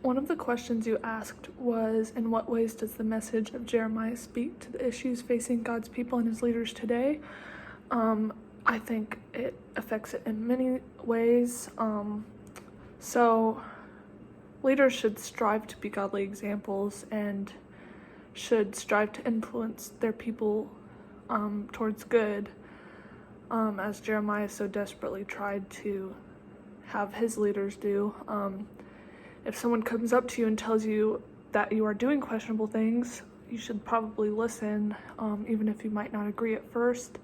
One of the questions you asked was, in what ways does the message of Jeremiah speak to the issues facing God's people and his leaders today? I think it affects it in many ways. So leaders should strive to be godly examples and should strive to influence their people towards good, as Jeremiah so desperately tried to have his leaders do. If someone comes up to you and tells you that you are doing questionable things, you should probably listen, even if you might not agree at first.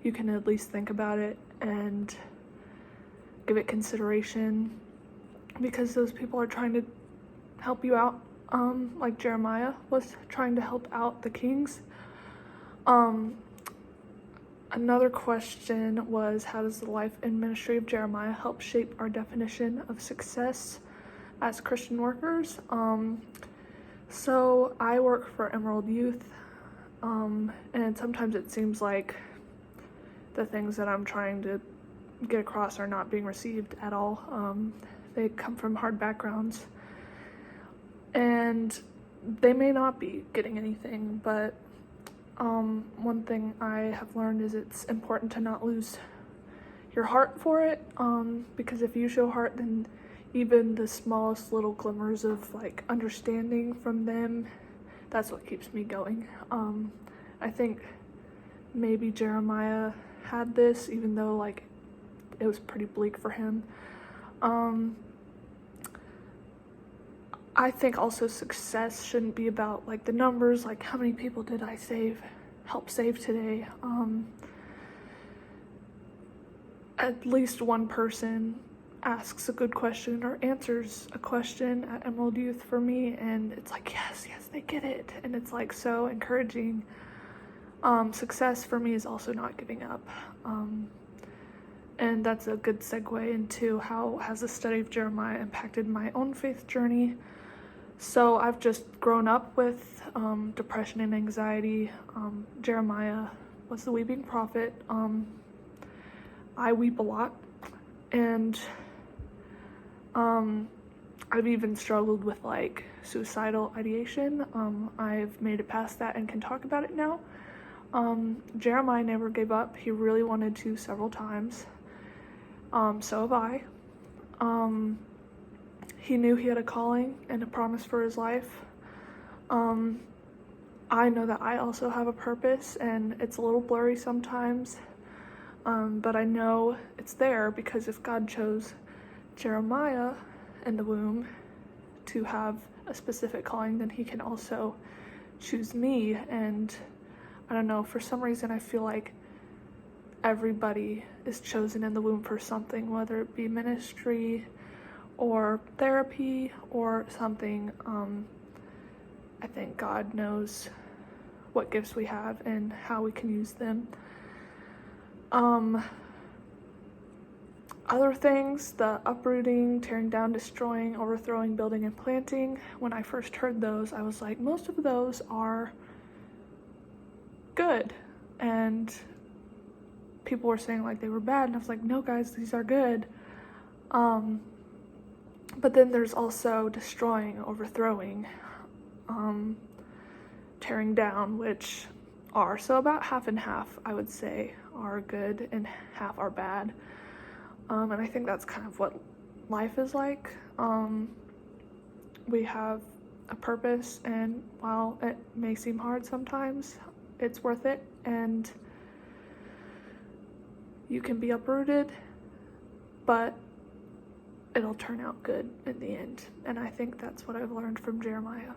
You can at least think about it and give it consideration, because those people are trying to help you out, like Jeremiah was trying to help out the kings. Another question was, how does the life and ministry of Jeremiah help shape our definition of success as Christian workers? So I work for Emerald Youth, and sometimes it seems like the things that I'm trying to get across are not being received at all. They come from hard backgrounds, and they may not be getting anything, but one thing I have learned is it's important to not lose your heart for it, because if you show heart, then even the smallest little glimmers of like understanding from them, that's what keeps me going. I think maybe Jeremiah had this, even though like it was pretty bleak for him. I think also success shouldn't be about like the numbers, like how many people did I help save today. At least one person asks a good question or answers a question at Emerald Youth for me, and it's like, yes, they get it, and it's like so encouraging. Success for me is also not giving up, and that's a good segue into how has the study of Jeremiah impacted my own faith journey. So I've just grown up with depression and anxiety. Jeremiah was the weeping prophet. I weep a lot, and I've even struggled with like suicidal ideation. I've made it past that and can talk about it now. Jeremiah never gave up. He really wanted to several times. So have I. He knew he had a calling and a promise for his life. I know that I also have a purpose, and it's a little blurry sometimes, but I know it's there, because if God chose Jeremiah in the womb to have a specific calling, then he can also choose me. And I don't know, for some reason I feel like everybody is chosen in the womb for something, whether it be ministry or therapy or something. I think God knows what gifts we have and how we can use them. Other things, the uprooting, tearing down, destroying, overthrowing, building, and planting. When I first heard those, I was like, most of those are good. And people were saying like they were bad, and I was like, no guys, these are good. But then there's also destroying, overthrowing, tearing down, which are, so about half and half, I would say, are good and half are bad. And I think that's kind of what life is like. We have a purpose, and while it may seem hard sometimes, it's worth it, and you can be uprooted, but it'll turn out good in the end. And I think that's what I've learned from Jeremiah.